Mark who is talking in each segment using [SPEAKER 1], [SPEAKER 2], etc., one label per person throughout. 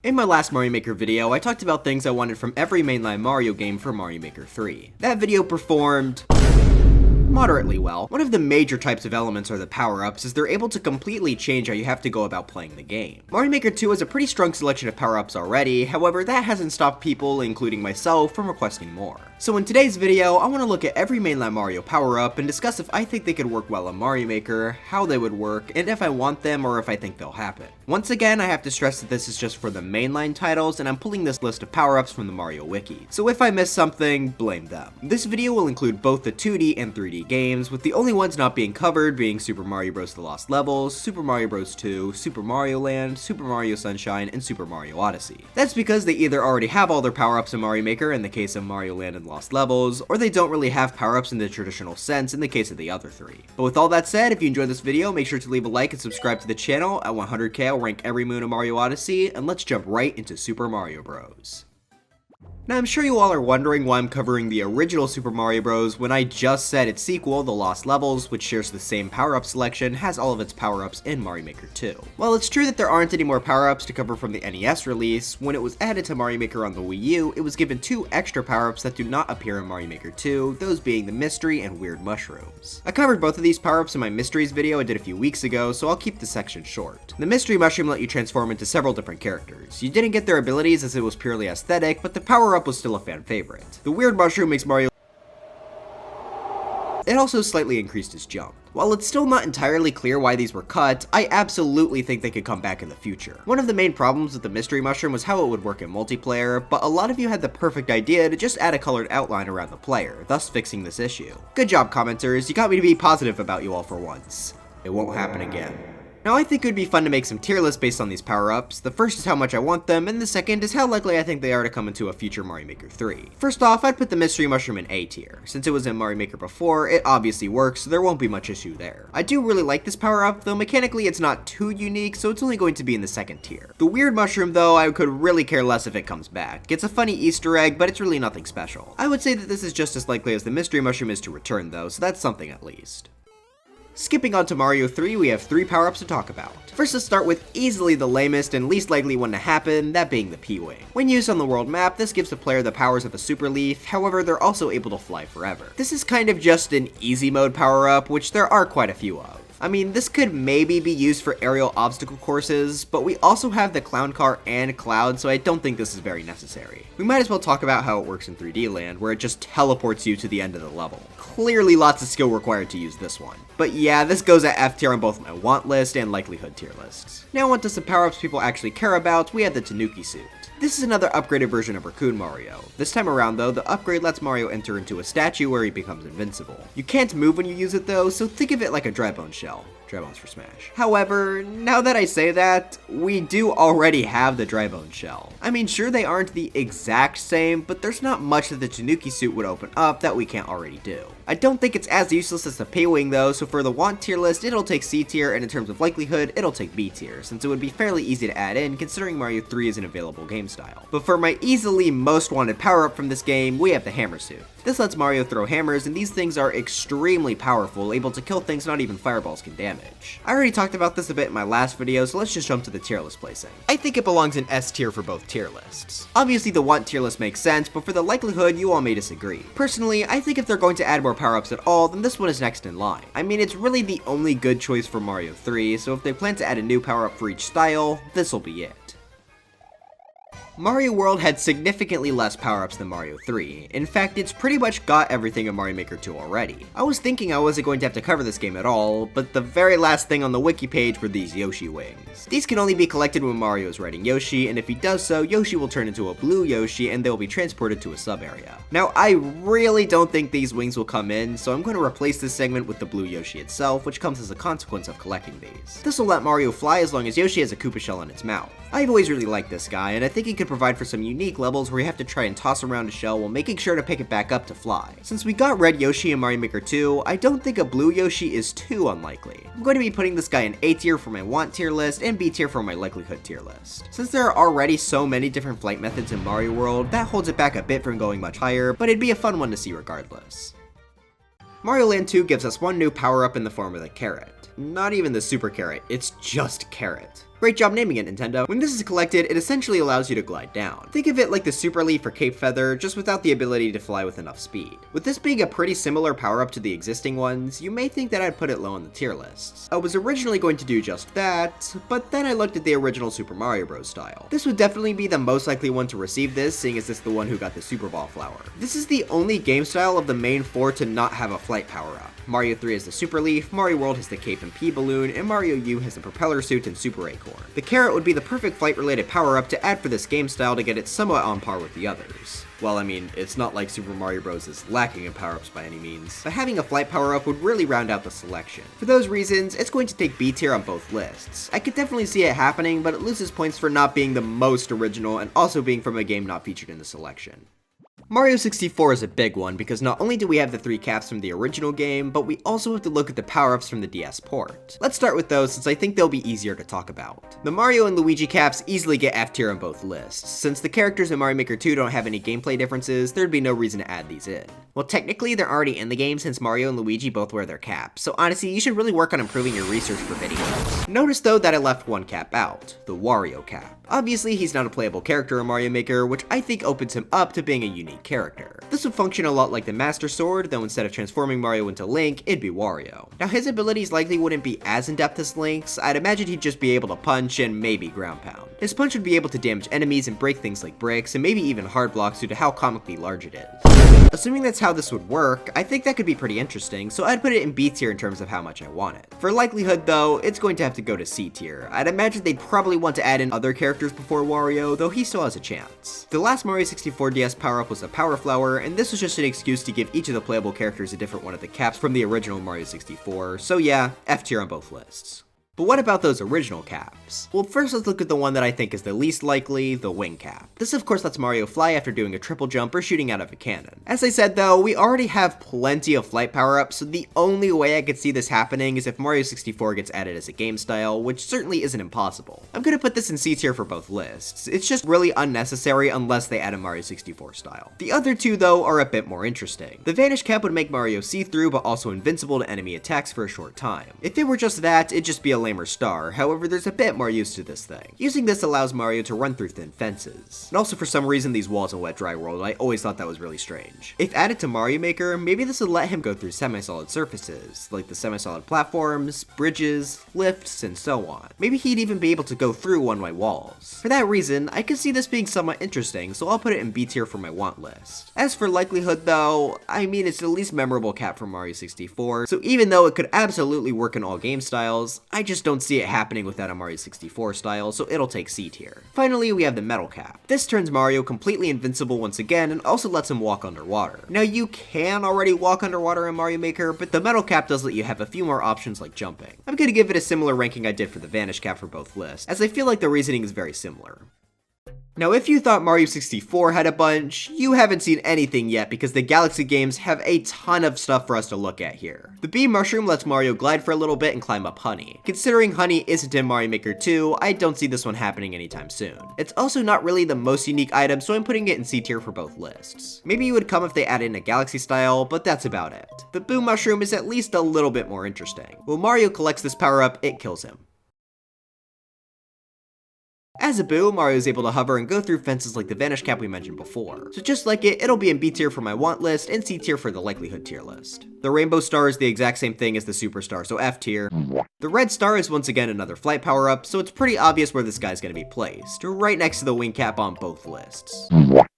[SPEAKER 1] In my last Mario Maker video, I talked about things I wanted from every mainline Mario game for Mario Maker 3. That video performed moderately well. One of the major types of elements are the power-ups, as they're able to completely change how you have to go about playing the game. Mario Maker 2 has a pretty strong selection of power-ups already, however that hasn't stopped people, including myself, from requesting more. So in today's video, I want to look at every mainline Mario power-up and discuss if I think they could work well in Mario Maker, how they would work, and if I want them or if I think they'll happen. Once again, I have to stress that this is just for the mainline titles, and I'm pulling this list of power-ups from the Mario Wiki. So if I miss something, blame them. This video will include both the 2D and 3D games, with the only ones not being covered being Super Mario Bros. The Lost Levels, Super Mario Bros. 2, Super Mario Land, Super Mario Sunshine, and Super Mario Odyssey. That's because they either already have all their power-ups in Mario Maker in the case of Mario Land and Lost Levels, or they don't really have power-ups in the traditional sense in the case of the other three. But with all that said, if you enjoyed this video, make sure to leave a like and subscribe to the channel. At 100k, I'll rank every moon of Mario Odyssey, and let's jump right into Super Mario Bros. Now, I'm sure you all are wondering why I'm covering the original Super Mario Bros. When I just said its sequel, The Lost Levels, which shares the same power-up selection, has all of its power-ups in Mario Maker 2. While it's true that there aren't any more power-ups to cover from the NES release, when it was added to Mario Maker on the Wii U, it was given 2 extra power-ups that do not appear in Mario Maker 2, those being the Mystery and Weird Mushrooms. I covered both of these power-ups in my Mysteries video I did a few weeks ago, so I'll keep this section short. The Mystery Mushroom let you transform into several different characters. You didn't get their abilities as it was purely aesthetic, but the power-up was still a fan favorite. The Weird Mushroom makes Mario. It also slightly increased his jump. While it's still not entirely clear why these were cut, I absolutely think they could come back in the future. One of the main problems with the Mystery Mushroom was how it would work in multiplayer, but a lot of you had the perfect idea to just add a colored outline around the player, thus fixing this issue. Good job, commenters, you got me to be positive about you all for once. It won't happen again. Now, I think it would be fun to make some tier lists based on these power-ups. The first is how much I want them, and the second is how likely I think they are to come into a future Mario Maker 3. First off, I'd put the Mystery Mushroom in A tier. Since it was in Mario Maker before, it obviously works, so there won't be much issue there. I do really like this power-up, though mechanically it's not too unique, so it's only going to be in the second tier. The Weird Mushroom, though, I could really care less if it comes back. It's a funny Easter egg, but it's really nothing special. I would say that this is just as likely as the Mystery Mushroom is to return, though, so that's something at least. Skipping on to Mario 3, we have 3 power-ups to talk about. First, let's start with easily the lamest and least likely one to happen, that being the P-Wing. When used on the world map, this gives the player the powers of a Super Leaf, however, they're also able to fly forever. This is kind of just an easy mode power-up, which there are quite a few of. I mean, this could maybe be used for aerial obstacle courses, but we also have the Clown Car and Cloud, so I don't think this is very necessary. We might as well talk about how it works in 3D Land, where it just teleports you to the end of the level. Clearly lots of skill required to use this one. But yeah, this goes at F tier on both my want list and likelihood tier lists. Now onto some power-ups people actually care about, we have the Tanuki suit. This is another upgraded version of Raccoon Mario. This time around though, the upgrade lets Mario enter into a statue where he becomes invincible. You can't move when you use it though, so think of it like a dry bone shell. Dry bones for Smash. However, now that I say that, we do already have the dry bone shell. I mean, sure they aren't the exact same, but there's not much that the Tanuki suit would open up that we can't already do. I don't think it's as useless as the P-Wing though, so for the want tier list, it'll take C tier, and in terms of likelihood, it'll take B tier, since it would be fairly easy to add in considering Mario 3 is an available game style. But for my easily most wanted power-up from this game, we have the Hammer Suit. This lets Mario throw hammers, and these things are extremely powerful, able to kill things not even fireballs can damage. I already talked about this a bit in my last video, so let's just jump to the tier list placing. I think it belongs in S tier for both tier lists. Obviously the want tier list makes sense, but for the likelihood, you all may disagree. Personally, I think if they're going to add more power-ups at all, then this one is next in line. I mean, it's really the only good choice for Mario 3, so if they plan to add a new power-up for each style, this'll be it. Mario World had significantly less power-ups than Mario 3. In fact, it's pretty much got everything in Mario Maker 2 already. I was thinking I wasn't going to have to cover this game at all, but the very last thing on the wiki page were these Yoshi wings. These can only be collected when Mario is riding Yoshi, and if he does so, Yoshi will turn into a blue Yoshi and they will be transported to a sub-area. Now, I really don't think these wings will come in, so I'm going to replace this segment with the blue Yoshi itself, which comes as a consequence of collecting these. This will let Mario fly as long as Yoshi has a Koopa shell in its mouth. I've always really liked this guy, and I think he could provide for some unique levels where you have to try and toss around a shell while making sure to pick it back up to fly. Since we got Red Yoshi in Mario Maker 2, I don't think a Blue Yoshi is too unlikely. I'm going to be putting this guy in A tier for my want tier list and B tier for my likelihood tier list. Since there are already so many different flight methods in Mario World, that holds it back a bit from going much higher, but it'd be a fun one to see regardless. Mario Land 2 gives us one new power-up in the form of the carrot. Not even the super carrot, it's just carrot. Great job naming it, Nintendo. When this is collected, it essentially allows you to glide down. Think of it like the Super Leaf or Cape Feather, just without the ability to fly with enough speed. With this being a pretty similar power-up to the existing ones, you may think that I'd put it low on the tier lists. I was originally going to do just that, but then I looked at the original Super Mario Bros style. This would definitely be the most likely one to receive this, seeing as this is the one who got the Super Ball Flower. This is the only game style of the main four to not have a flight power-up. Mario 3 has the Super Leaf, Mario World has the Cape and P Balloon, and Mario U has the Propeller Suit and Super Acorn. The Carrot would be the perfect flight-related power-up to add for this game style to get it somewhat on par with the others. Well, I mean, it's not like Super Mario Bros is lacking in power-ups by any means, but having a flight power-up would really round out the selection. For those reasons, it's going to take B tier on both lists. I could definitely see it happening, but it loses points for not being the most original and also being from a game not featured in the selection. Mario 64 is a big one because not only do we have the 3 caps from the original game, but we also have to look at the power-ups from the DS port. Let's start with those since I think they'll be easier to talk about. The Mario and Luigi caps easily get F tier on both lists. Since the characters in Mario Maker 2 don't have any gameplay differences, there'd be no reason to add these in. Well, technically they're already in the game since Mario and Luigi both wear their caps, so honestly you should really work on improving your research for videos. Notice though that I left one cap out, the Wario cap. Obviously he's not a playable character in Mario Maker, which I think opens him up to being a unique character. This would function a lot like the Master Sword, though instead of transforming Mario into Link, it'd be Wario. Now his abilities likely wouldn't be as in-depth as Link's. I'd imagine he'd just be able to punch and maybe ground pound. His punch would be able to damage enemies and break things like bricks, and maybe even hard blocks due to how comically large it is. Assuming that's how this would work, I think that could be pretty interesting, so I'd put it in B tier in terms of how much I want it. For likelihood though, it's going to have to go to C tier. I'd imagine they'd probably want to add in other characters before Wario, though he still has a chance. The last Mario 64 DS power-up was a Power Flower, and this was just an excuse to give each of the playable characters a different one of the caps from the original Mario 64, so yeah, F tier on both lists. But what about those original caps? Well, first let's look at the one that I think is the least likely, the wing cap. This of course lets Mario fly after doing a triple jump or shooting out of a cannon. As I said though, we already have plenty of flight power-ups, so the only way I could see this happening is if Mario 64 gets added as a game style, which certainly isn't impossible. I'm gonna put this in C tier for both lists. It's just really unnecessary unless they add a Mario 64 style. The other two though are a bit more interesting. The Vanish cap would make Mario see-through but also invincible to enemy attacks for a short time. If it were just that, it'd just be a lamer star, however there's a bit more use to this thing. Using this allows Mario to run through thin fences. And also for some reason these walls in Wet Dry World, I always thought that was really strange. If added to Mario Maker, maybe this would let him go through semi-solid surfaces, like the semi-solid platforms, bridges, lifts, and so on. Maybe he'd even be able to go through one-way walls. For that reason, I could see this being somewhat interesting, so I'll put it in B tier for my want list. As for likelihood though, I mean it's the least memorable cap from Mario 64, so even though it could absolutely work in all game styles, I just don't see it happening without a Mario 64 style, so it'll take C tier. Finally, we have the metal cap. This turns Mario completely invincible once again and also lets him walk underwater. Now you can already walk underwater in Mario Maker, but the metal cap does let you have a few more options like jumping. I'm gonna give it a similar ranking I did for the Vanish cap for both lists, as I feel like the reasoning is very similar. Now if you thought Mario 64 had a bunch, you haven't seen anything yet because the Galaxy games have a ton of stuff for us to look at here. The Bee Mushroom lets Mario glide for a little bit and climb up Honey. Considering Honey isn't in Mario Maker 2, I don't see this one happening anytime soon. It's also not really the most unique item, so I'm putting it in C tier for both lists. Maybe it would come if they added in a Galaxy style, but that's about it. The Boo Mushroom is at least a little bit more interesting. When Mario collects this power-up, it kills him. As a Boo, Mario is able to hover and go through fences like the Vanish cap we mentioned before. So just like it, it'll be in B tier for my want list and C tier for the likelihood tier list. The Rainbow Star is the exact same thing as the Super Star, so F tier. The Red Star is once again another flight power-up, so it's pretty obvious where this guy's gonna be placed, right next to the wing cap on both lists.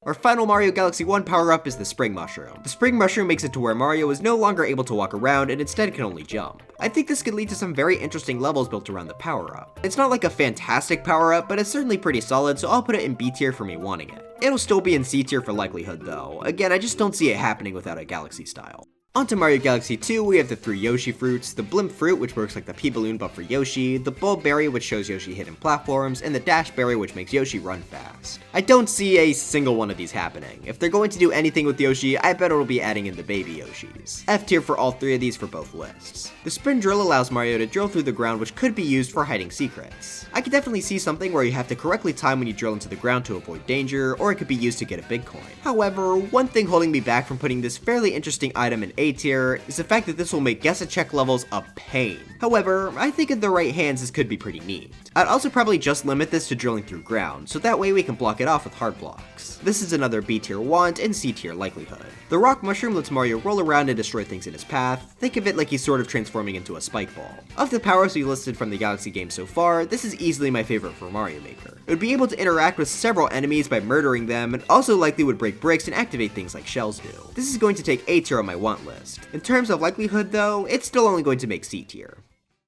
[SPEAKER 1] Our final Mario Galaxy 1 power-up is the Spring Mushroom. The Spring Mushroom makes it to where Mario is no longer able to walk around and instead can only jump. I think this could lead to some very interesting levels built around the power-up. It's not like a fantastic power-up, but it's certainly pretty solid, so I'll put it in B tier for me wanting it. It'll still be in C tier for likelihood though. Again, I just don't see it happening without a Galaxy style. Onto Mario Galaxy 2, we have the 3 Yoshi fruits, the Blimp fruit, which works like the P-Balloon but for Yoshi, the Bulb berry, which shows Yoshi hidden platforms, and the Dash berry, which makes Yoshi run fast. I don't see a single one of these happening. If they're going to do anything with Yoshi, I bet it'll be adding in the baby Yoshis. F tier for all 3 of these for both lists. The Spin Drill allows Mario to drill through the ground, which could be used for hiding secrets. I could definitely see something where you have to correctly time when you drill into the ground to avoid danger, or it could be used to get a big coin. However, one thing holding me back from putting this fairly interesting item in A tier is the fact that this will make guess-a-check levels a pain. However, I think in the right hands this could be pretty neat. I'd also probably just limit this to drilling through ground, so that way we can block it off with hard blocks. This is another B tier want and C tier likelihood. The rock mushroom lets Mario roll around and destroy things in his path. Think of it like he's sort of transforming into a spike ball. Of the powers we listed from the Galaxy games so far, this is easily my favorite for Mario Maker. It would be able to interact with several enemies by murdering them, and also likely would break bricks and activate things like shells do. This is going to take A tier on my want list. In terms of likelihood though, it's still only going to make C tier.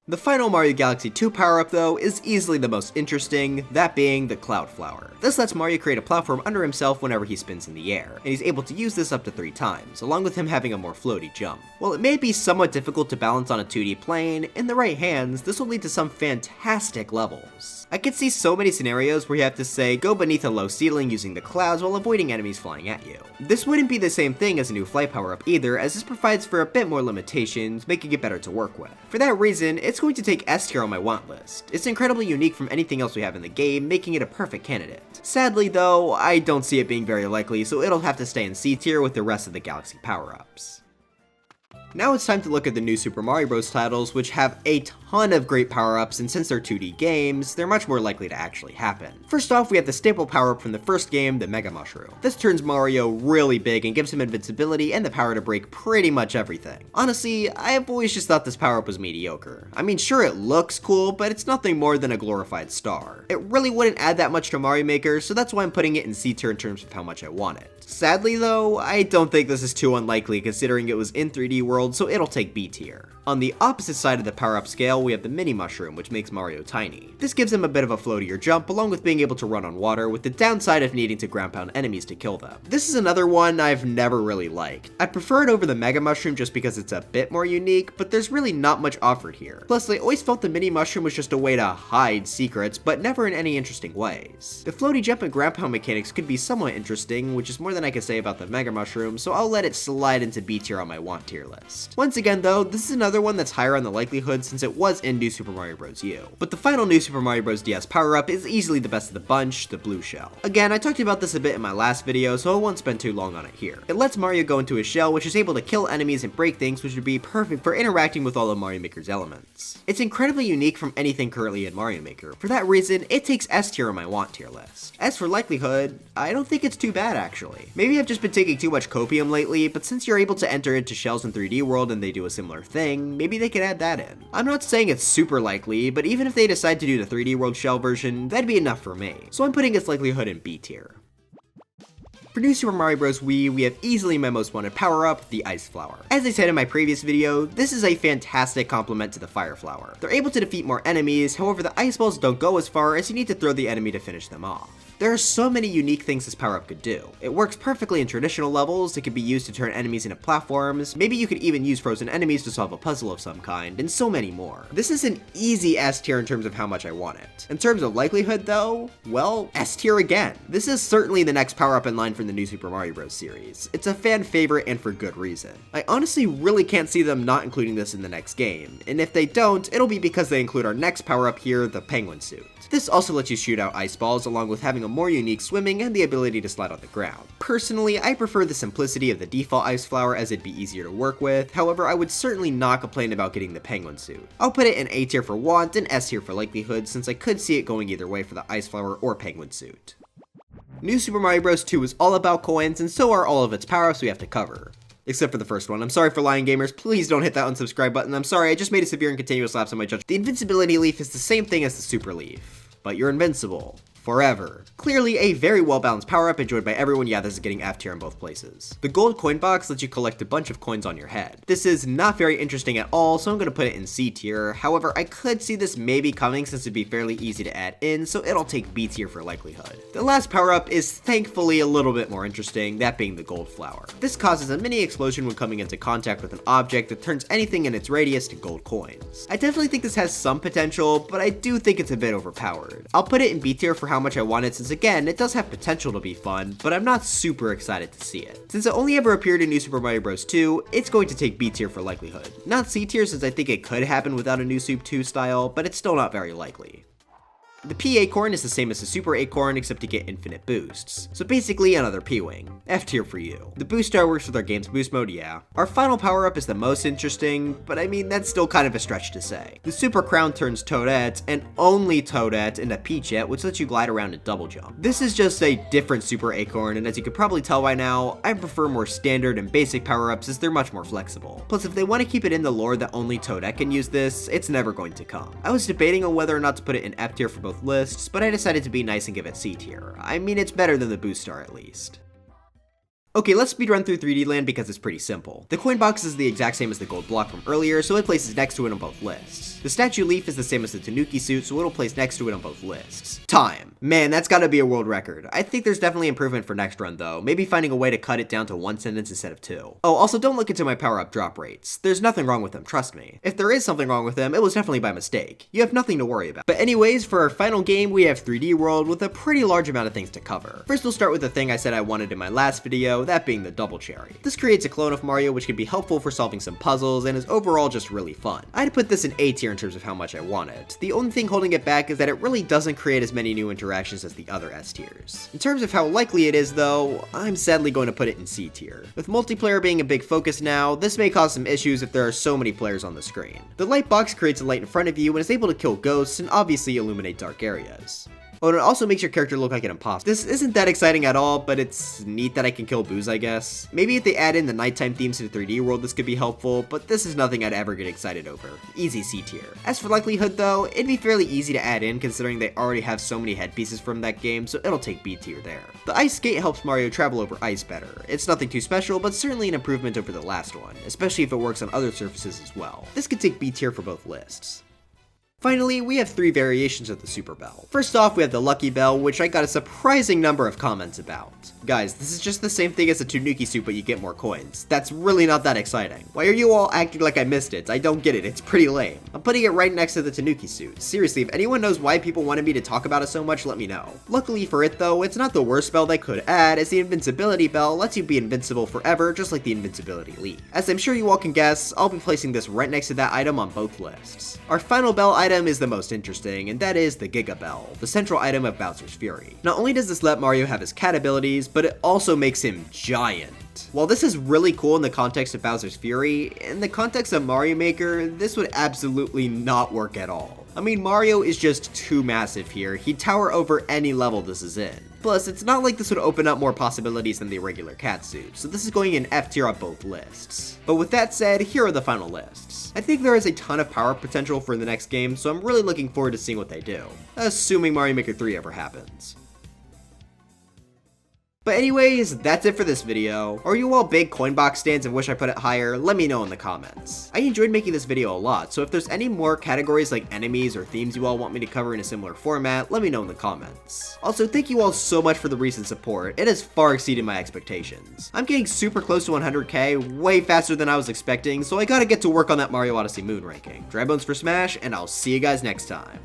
[SPEAKER 1] The final Mario Galaxy 2 power-up though is easily the most interesting, that being the Cloud Flower. This lets Mario create a platform under himself whenever he spins in the air, and he's able to use this up to 3 times, along with him having a more floaty jump. While it may be somewhat difficult to balance on a 2D plane, in the right hands, this will lead to some fantastic levels. I could see so many scenarios where you have to say, go beneath a low ceiling using the clouds while avoiding enemies flying at you. This wouldn't be the same thing as a new flight power-up either, as this provides for a bit more limitations, making it better to work with. For that reason, it's going to take S tier on my want list. It's incredibly unique from anything else we have in the game, making it a perfect candidate. Sadly though, I don't see it being very likely, so it'll have to stay in C tier with the rest of the Galaxy power-ups. Now it's time to look at the new Super Mario Bros titles, which have a ton of great power-ups, and since they're 2D games, they're much more likely to actually happen. First off, we have the staple power-up from the first game, the Mega Mushroom. This turns Mario really big and gives him invincibility and the power to break pretty much everything. Honestly, I have always just thought this power-up was mediocre. I mean, sure it looks cool, but it's nothing more than a glorified star. It really wouldn't add that much to Mario Maker, so that's why I'm putting it in C tier in terms of how much I want it. Sadly though, I don't think this is too unlikely considering it was in 3D World, so it'll take B tier. On the opposite side of the power-up scale, we have the Mini Mushroom, which makes Mario tiny. This gives him a bit of a floatier jump, along with being able to run on water, with the downside of needing to ground pound enemies to kill them. This is another one I've never really liked. I prefer it over the Mega Mushroom just because it's a bit more unique, but there's really not much offered here. Plus, I always felt the Mini Mushroom was just a way to hide secrets, but never in any interesting ways. The floaty jump and ground pound mechanics could be somewhat interesting, which is more than I can say about the Mega Mushroom, so I'll let it slide into B tier on my want tier list. Once again though, this is another one that's higher on the likelihood since it was in New Super Mario Bros U. But the final New Super Mario Bros DS power-up is easily the best of the bunch, the Blue Shell. Again, I talked about this a bit in my last video, so I won't spend too long on it here. It lets Mario go into a shell which is able to kill enemies and break things, which would be perfect for interacting with all of Mario Maker's elements. It's incredibly unique from anything currently in Mario Maker. For that reason, it takes S tier on my want tier list. As for likelihood, I don't think it's too bad actually. Maybe I've just been taking too much copium lately, but since you're able to enter into shells in 3D World and they do a similar thing, maybe they could add that in. I'm not saying it's super likely, but even if they decide to do the 3D World shell version, that'd be enough for me. So I'm putting its likelihood in B tier. For New Super Mario Bros Wii, we have easily my most wanted power-up, the Ice Flower. As I said in my previous video, this is a fantastic complement to the Fire Flower. They're able to defeat more enemies, however the ice balls don't go as far as you need to throw the enemy to finish them off. There are so many unique things this power-up could do. It works perfectly in traditional levels, it could be used to turn enemies into platforms, maybe you could even use frozen enemies to solve a puzzle of some kind, and so many more. This is an easy S tier in terms of how much I want it. In terms of likelihood though, well, S tier again. This is certainly the next power-up in line from the new Super Mario Bros series. It's a fan favorite and for good reason. I honestly really can't see them not including this in the next game, and if they don't, it'll be because they include our next power-up here, the Penguin Suit. This also lets you shoot out ice balls along with having a more unique swimming and the ability to slide on the ground. Personally, I prefer the simplicity of the default Ice Flower as it'd be easier to work with, however I would certainly not complain about getting the Penguin Suit. I'll put it in A tier for want and S tier for likelihood since I could see it going either way for the Ice Flower or Penguin Suit. New Super Mario Bros 2 is all about coins and so are all of its power-ups we have to cover. Except for the first one. I'm sorry for lying gamers, please don't hit that unsubscribe button. I'm sorry, I just made a severe and continuous lapse on my judgment. The Invincibility Leaf is the same thing as the Super Leaf, but you're invincible. Forever. Clearly a very well balanced power up enjoyed by everyone. Yeah, this is getting F tier in both places. The gold coin box lets you collect a bunch of coins on your head. This is not very interesting at all, so I'm gonna put it in C tier. However, I could see this maybe coming since it'd be fairly easy to add in, so it'll take B tier for likelihood. The last power up is thankfully a little bit more interesting, that being the gold flower. This causes a mini explosion when coming into contact with an object that turns anything in its radius to gold coins. I definitely think this has some potential, but I do think it's a bit overpowered. I'll put it in B tier for how much I want it since again, it does have potential to be fun, but I'm not super excited to see it. Since it only ever appeared in New Super Mario Bros 2, it's going to take B tier for likelihood. Not C tier since I think it could happen without a new Soup 2 style, but it's still not very likely. The P Acorn is the same as the Super Acorn, except you get infinite boosts. So basically another P-Wing. F tier for you. The boost star works with our game's boost mode, yeah. Our final power-up is the most interesting, but I mean, that's still kind of a stretch to say. The Super Crown turns Toadette, and only Toadette, into Peachette, which lets you glide around and double jump. This is just a different Super Acorn, and as you could probably tell by now, I prefer more standard and basic power-ups as they're much more flexible. Plus, if they want to keep it in the lore that only Toadette can use this, it's never going to come. I was debating on whether or not to put it in F tier for both lists, but I decided to be nice and give it C tier. I mean, it's better than the boost star at least. Okay, let's speedrun through 3D Land because it's pretty simple. The coin box is the exact same as the gold block from earlier, so it places next to it on both lists. The statue leaf is the same as the Tanuki suit, so it'll place next to it on both lists. Time. Man, that's gotta be a world record. I think there's definitely improvement for next run though, maybe finding a way to cut it down to 1 sentence instead of 2. Oh, also don't look into my power-up drop rates. There's nothing wrong with them, trust me. If there is something wrong with them, it was definitely by mistake. You have nothing to worry about. But anyways, for our final game, we have 3D World with a pretty large amount of things to cover. First, we'll start with the thing I said I wanted in my last video, that being the double cherry. This creates a clone of Mario which can be helpful for solving some puzzles and is overall just really fun. I'd put this in A tier in terms of how much I want it. The only thing holding it back is that it really doesn't create as many new interactions as the other S tiers. In terms of how likely it is though, I'm sadly going to put it in C tier. With multiplayer being a big focus now, this may cause some issues if there are so many players on the screen. The light box creates a light in front of you and is able to kill ghosts and obviously illuminate dark areas. Oh, and it also makes your character look like an imposter. This isn't that exciting at all, but it's neat that I can kill Booze, I guess. Maybe if they add in the nighttime themes to the 3D world, this could be helpful, but this is nothing I'd ever get excited over. Easy C tier. As for likelihood though, it'd be fairly easy to add in considering they already have so many headpieces from that game, so it'll take B tier there. The ice skate helps Mario travel over ice better. It's nothing too special, but certainly an improvement over the last one, especially if it works on other surfaces as well. This could take B tier for both lists. Finally, we have 3 variations of the Super Bell. First off, we have the Lucky Bell, which I got a surprising number of comments about. Guys, this is just the same thing as the Tanuki suit, but you get more coins. That's really not that exciting. Why are you all acting like I missed it? I don't get it, it's pretty lame. I'm putting it right next to the Tanuki suit. Seriously, if anyone knows why people wanted me to talk about it so much, let me know. Luckily for it though, it's not the worst bell they could add, as the Invincibility Bell lets you be invincible forever, just like the Invincibility Leaf. As I'm sure you all can guess, I'll be placing this right next to that item on both lists. Our final bell item is the most interesting, and that is the Giga Bell, the central item of Bowser's Fury. Not only does this let Mario have his cat abilities, but it also makes him giant. While this is really cool in the context of Bowser's Fury, in the context of Mario Maker, this would absolutely not work at all. I mean, Mario is just too massive here. He'd tower over any level this is in. Plus, it's not like this would open up more possibilities than the regular cat suit, so this is going in F tier on both lists. But with that said, here are the final lists. I think there is a ton of power potential for the next game, so I'm really looking forward to seeing what they do, assuming Mario Maker 3 ever happens. But anyways, that's it for this video. Are you all big coin box stands and wish I put it higher? Let me know in the comments. I enjoyed making this video a lot, so if there's any more categories like enemies or themes you all want me to cover in a similar format, let me know in the comments. Also, thank you all so much for the recent support. It has far exceeded my expectations. I'm getting super close to 100k, way faster than I was expecting, so I gotta get to work on that Mario Odyssey moon ranking. Dry bones for Smash, and I'll see you guys next time.